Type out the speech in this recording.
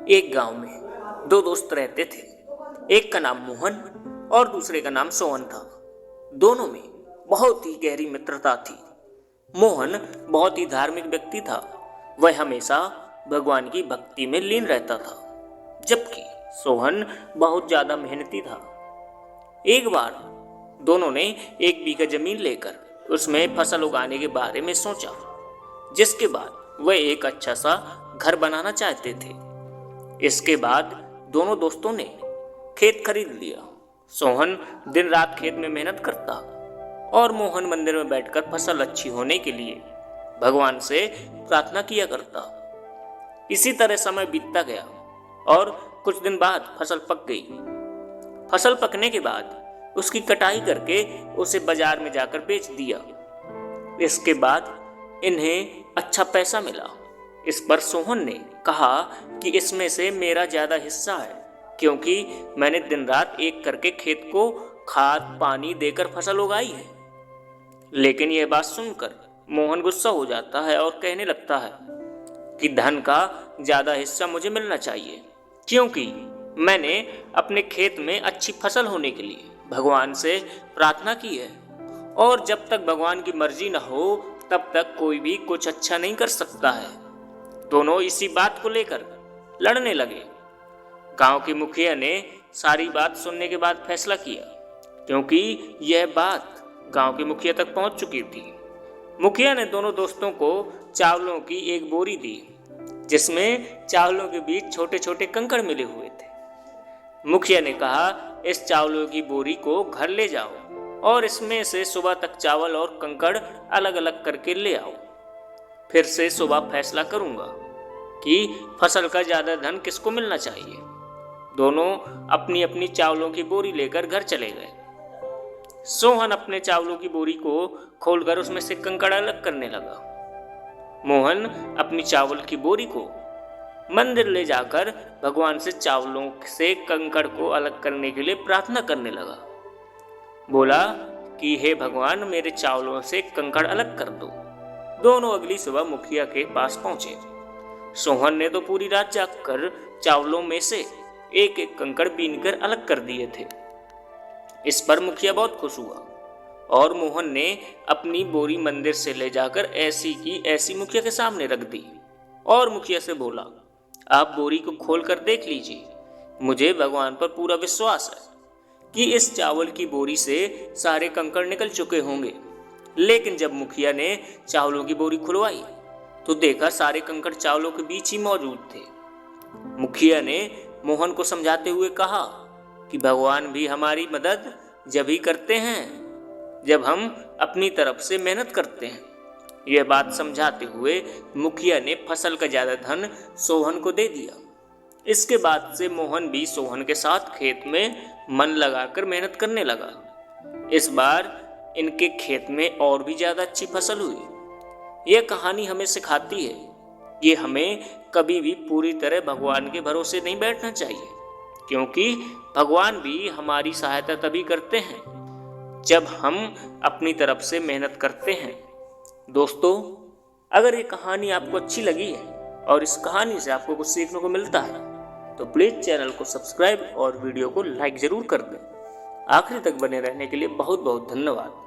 एक गांव में दो दोस्त रहते थे। एक का नाम मोहन और दूसरे का नाम सोहन था। दोनों में बहुत ही गहरी मित्रता थी। मोहन बहुत ही धार्मिक व्यक्ति था। वह हमेशा भगवान की भक्ति में लीन रहता था, जबकि सोहन बहुत ज्यादा मेहनती था। एक बार दोनों ने 1 बीघा जमीन लेकर उसमें फसल उगाने के बारे में सोचा, जिसके बाद वह एक अच्छा सा घर बनाना चाहते थे। इसके बाद दोनों दोस्तों ने खेत खरीद लिया। सोहन दिन रात खेत में मेहनत करता और मोहन मंदिर में बैठकर फसल अच्छी होने के लिए भगवान से प्रार्थना किया करता। इसी तरह समय बीतता गया और कुछ दिन बाद फसल पक गई। फसल पकने के बाद उसकी कटाई करके उसे बाजार में जाकर बेच दिया। इसके बाद इन्हें अच्छा पैसा मिला। इस पर सोहन ने कहा कि इसमें से मेरा ज्यादा हिस्सा है, क्योंकि मैंने दिन रात एक करके खेत को खाद पानी देकर फसल उगाई है। लेकिन यह बात सुनकर मोहन गुस्सा हो जाता है और कहने लगता है कि धन का ज्यादा हिस्सा मुझे मिलना चाहिए, क्योंकि मैंने अपने खेत में अच्छी फसल होने के लिए भगवान से प्रार्थना की है, और जब तक भगवान की मर्जी न हो तब तक कोई भी कुछ अच्छा नहीं कर सकता है। दोनों इसी बात को लेकर लड़ने लगे। गांव के मुखिया ने सारी बात सुनने के बाद फैसला किया, क्योंकि यह बात गांव के मुखिया तक पहुंच चुकी थी। मुखिया ने दोनों दोस्तों को चावलों की एक बोरी दी, जिसमें चावलों के बीच छोटे छोटे कंकड़ मिले हुए थे। मुखिया ने कहा, इस चावलों की बोरी को घर ले जाओ और इसमें से सुबह तक चावल और कंकड़ अलग अलग करके ले आओ। फिर से सुबह फैसला करूंगा कि फसल का ज्यादा धन किसको मिलना चाहिए। दोनों अपनी अपनी चावलों की बोरी लेकर घर चले गए। सोहन अपने चावलों की बोरी को खोलकर उसमें से कंकड़ अलग करने लगा। मोहन अपनी चावल की बोरी को मंदिर ले जाकर भगवान से चावलों से कंकड़ को अलग करने के लिए प्रार्थना करने लगा। बोला कि हे भगवान, मेरे चावलों से कंकड़ अलग कर दो। दोनों अगली सुबह मुखिया के पास पहुंचे। सोहन ने तो पूरी रात जागकर चावलों में से एक एक कंकड़ बीनकर अलग कर दिए थे। इस पर मुखिया बहुत खुश हुआ और मोहन ने अपनी बोरी मंदिर से ले जाकर ऐसी की ऐसी मुखिया के सामने रख दी और मुखिया से बोला, आप बोरी को खोलकर देख लीजिए। मुझे भगवान पर पूरा विश्वास है कि इस चावल की बोरी से सारे कंकड़ निकल चुके होंगे। लेकिन जब मुखिया ने चावलों की बोरी खुलवाई तो देखा सारे कंकड़ चावलों के बीच ही मौजूद थे। मुखिया ने मोहन को समझाते हुए कहा कि भगवान भी हमारी मदद जब ही करते हैं जब हम अपनी तरफ से मेहनत करते हैं। यह बात समझाते हुए मुखिया ने फसल का ज्यादा धन सोहन को दे दिया। इसके बाद से मोहन भी सोहन के साथ खेत में मन लगाकर मेहनत करने लगा। इस बार इनके खेत में और भी ज्यादा अच्छी फसल हुई। यह कहानी हमें सिखाती है कि हमें कभी भी पूरी तरह भगवान के भरोसे नहीं बैठना चाहिए, क्योंकि भगवान भी हमारी सहायता तभी करते हैं जब हम अपनी तरफ से मेहनत करते हैं। दोस्तों, अगर ये कहानी आपको अच्छी लगी है और इस कहानी से आपको कुछ सीखने को मिलता है तो प्लीज़ चैनल को सब्सक्राइब और वीडियो को लाइक ज़रूर कर दें। आखिर तक बने रहने के लिए बहुत बहुत धन्यवाद।